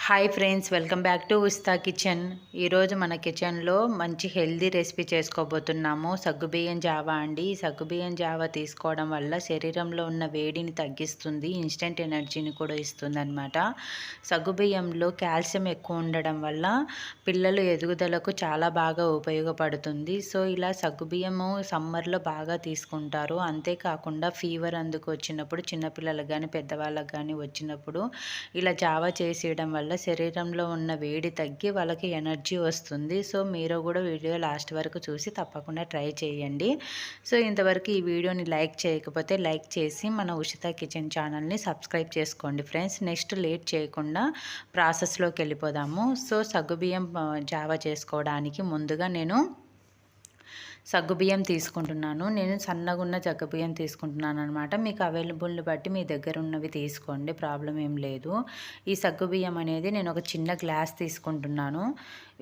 Hi friends, welcome back to హుస్తా kitchen. ఈరోజు మన కిచెన్లో మంచి హెల్దీ రెసిపీ చేసుకోబోతున్నాము. సగ్గుబియ్యం జావా అండి. సగ్గుబియ్యం జావా తీసుకోవడం వల్ల శరీరంలో ఉన్న వేడిని తగ్గిస్తుంది, ఇన్స్టెంట్ ఎనర్జీని కూడా ఇస్తుంది అనమాట. సగ్గుబియ్యంలో కాల్షియం ఎక్కువ ఉండడం వల్ల పిల్లలు ఎదుగుదలకు చాలా బాగా ఉపయోగపడుతుంది. సో ఇలా సగ్గుబియ్యము సమ్మర్లో బాగా తీసుకుంటారు. అంతేకాకుండా ఫీవర్ అందుకు వచ్చినప్పుడు, చిన్నపిల్లలకు కానీ పెద్దవాళ్ళకు కానీ వచ్చినప్పుడు ఇలా జావా చేసేయడం వల్ల శరీరంలో ఉన్న వేడి తగ్గి వాళ్ళకి ఎనర్జీ వస్తుంది. సో మీరు కూడా వీడియో లాస్ట్ వరకు చూసి తప్పకుండా ట్రై చేయండి. సో ఇంతవరకు ఈ వీడియోని లైక్ చేయకపోతే లైక్ చేసి మన ఉషిత కిచెన్ ఛానల్ని సబ్స్క్రైబ్ చేసుకోండి ఫ్రెండ్స్. నెక్స్ట్ లేట్ చేయకుండా ప్రాసెస్లోకి వెళ్ళిపోదాము. సో సగ్గుబియ్యం జావా చేసుకోవడానికి ముందుగా నేను సగ్గుబియ్యం తీసుకుంటున్నాను. నేను సన్నగున్న సగ్గుబియ్యం తీసుకుంటున్నాను అనమాట. మీకు అవైలబుల్ని బట్టి మీ దగ్గర ఉన్నవి తీసుకోండి, ప్రాబ్లం ఏం లేదు. ఈ సగ్గుబియ్యం అనేది నేను ఒక చిన్న గ్లాస్ తీసుకుంటున్నాను.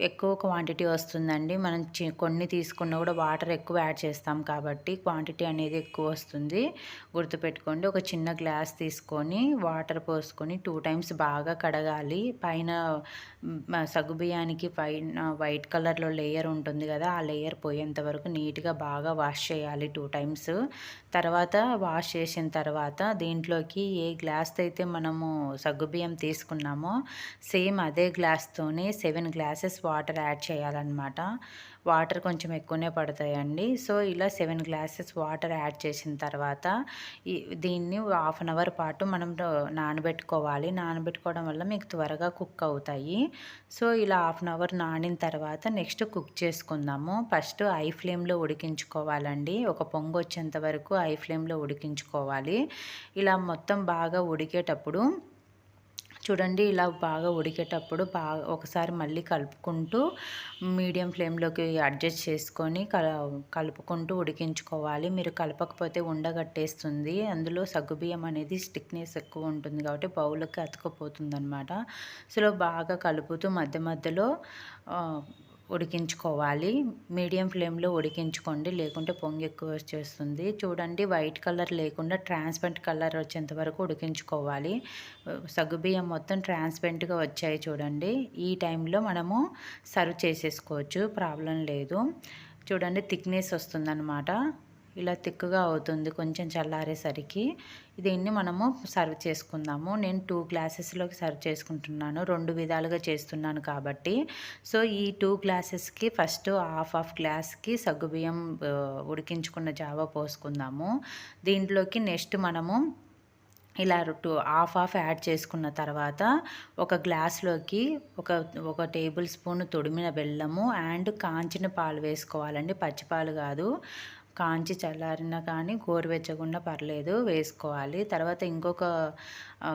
ఎక్కువ క్వాంటిటీ వస్తుందండి. మనం కొన్ని తీసుకున్నా కూడా వాటర్ ఎక్కువ యాడ్ చేస్తాం కాబట్టి క్వాంటిటీ అనేది ఎక్కువ వస్తుంది. గుర్తుపెట్టుకోండి. ఒక చిన్న గ్లాస్ తీసుకొని వాటర్ పోసుకొని 2 టైమ్స్ బాగా కడగాలి. పైన సగ్గుబియ్యానికి పైన వైట్ కలర్లో లేయర్ ఉంటుంది కదా, ఆ లేయర్ పోయేంత వరకు నీట్గా బాగా వాష్ చేయాలి 2 టైమ్స్. తర్వాత వాష్ చేసిన తర్వాత దీంట్లోకి ఏ గ్లాస్తో అయితే మనము సగ్గుబియ్యం తీసుకున్నామో సేమ్ అదే గ్లాస్తోనే 7 గ్లాసెస్ వాటర్ యాడ్ చేయాలన్నమాట. వాటర్ కొంచెం ఎక్కువనే పడతాయండి. సో ఇలా 7 గ్లాసెస్ వాటర్ యాడ్ చేసిన తర్వాత దీన్ని హాఫ్ అన్ అవర్ పాటు మనం నానబెట్టుకోవాలి. నానబెట్టుకోవడం వల్ల మీకు త్వరగా కుక్ అవుతాయి. సో ఇలా హాఫ్ అన్ అవర్ నానిన తర్వాత నెక్స్ట్ కుక్ చేసుకుందాము. ఫస్ట్ ఐ ఫ్లేమ్లో ఉడికించుకోవాలండి. ఒక పొంగు వచ్చేంత వరకు ఐ ఫ్లేమ్లో ఉడికించుకోవాలి. ఇలా మొత్తం బాగా ఉడికేటప్పుడు చూడండి, ఇలా బాగా ఉడికేటప్పుడు ఒకసారి మళ్ళీ కలుపుకుంటూ మీడియం ఫ్లేమ్లోకి అడ్జస్ట్ చేసుకొని కలుపుకుంటూ ఉడికించుకోవాలి. మీరు కలపకపోతే ఉండగట్టేస్తుంది. అందులో సగ్గుబియ్యం అనేది స్టిక్నెస్ ఎక్కువ ఉంటుంది కాబట్టి బౌల్కి అతుకుపోతుంది అనమాట. సో బాగా కలుపుతూ మధ్య మధ్యలో ఉడికించుకోవాలి. మీడియం ఫ్లేమ్లో ఉడికించుకోండి, లేకుంటే పొంగి ఎక్కువ వచ్చేస్తుంది. చూడండి, వైట్ కలర్ లేకుండా ట్రాన్స్పరెంట్ కలర్ వచ్చేంత వరకు ఉడికించుకోవాలి. సగ్గుబియ్యం మొత్తం ట్రాన్స్పరెంట్గా వచ్చాయి చూడండి. ఈ టైంలో మనము సర్వ్ చేసేసుకోవచ్చు, ప్రాబ్లం లేదు. చూడండి, థిక్నెస్ వస్తుందన్నమాట. ఇలా తిక్కుగా అవుతుంది కొంచెం చల్లారేసరికి. దీన్ని మనము సర్వ్ చేసుకుందాము. నేను 2 గ్లాసెస్లోకి సర్వ్ చేసుకుంటున్నాను, 2 విధాలుగా చేస్తున్నాను కాబట్టి. సో ఈ 2 గ్లాసెస్కి ఫస్ట్ హాఫ్ గ్లాస్కి సగ్గుబియ్యం ఉడికించుకున్న జావా పోసుకుందాము. దీంట్లోకి నెక్స్ట్ మనము ఇలా హాఫ్ యాడ్ చేసుకున్న తర్వాత ఒక గ్లాస్లోకి ఒక టేబుల్ స్పూన్ తొడిమిన బెల్లము అండ్ కాంచిన పాలు వేసుకోవాలండి. పచ్చిపాలు కాదు, కాంచి చల్లారిన కానీ గోరువెచ్చకుండా పర్లేదు, వేసుకోవాలి. తర్వాత ఇంకొక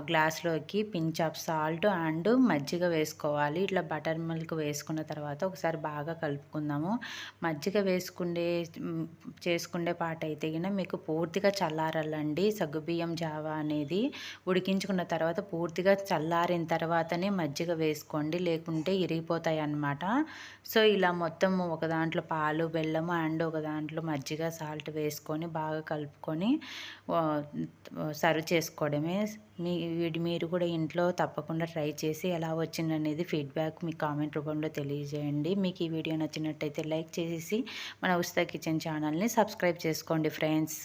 గ్లాస్లోకి పించ్ ఆఫ్ సాల్ట్ అండ్ మజ్జిగ వేసుకోవాలి. ఇట్లా బటర్ మిల్క్ వేసుకున్న తర్వాత ఒకసారి బాగా కలుపుకుందాము. మజ్జిగ చేసుకునే పాట అయితే మీకు పూర్తిగా చల్లారాలండి. సగ్గుబియ్యం జావా అనేది ఉడికించుకున్న తర్వాత పూర్తిగా చల్లారిన తర్వాతనే మజ్జిగ వేసుకోండి, లేకుంటే ఇరిగిపోతాయి అన్నమాట. సో ఇలా మొత్తం ఒక దాంట్లో పాలు, బెల్లము అండ్ ఒక దాంట్లో మజ్జిగ, సాల్ట్ వేసుకొని బాగా కలుపుకొని సర్వ్ చేసుకోవడమే. మీరు కూడా ఇంట్లో తప్పకుండా ట్రై చేసి ఎలా వచ్చిందనేది ఫీడ్బ్యాక్ మీ కామెంట్ రూపంలో తెలియజేయండి. మీకు ఈ వీడియో నచ్చినట్టయితే లైక్ చేసి మన ఉషిత కిచెన్ ఛానల్ని సబ్స్క్రైబ్ చేసుకోండి ఫ్రెండ్స్.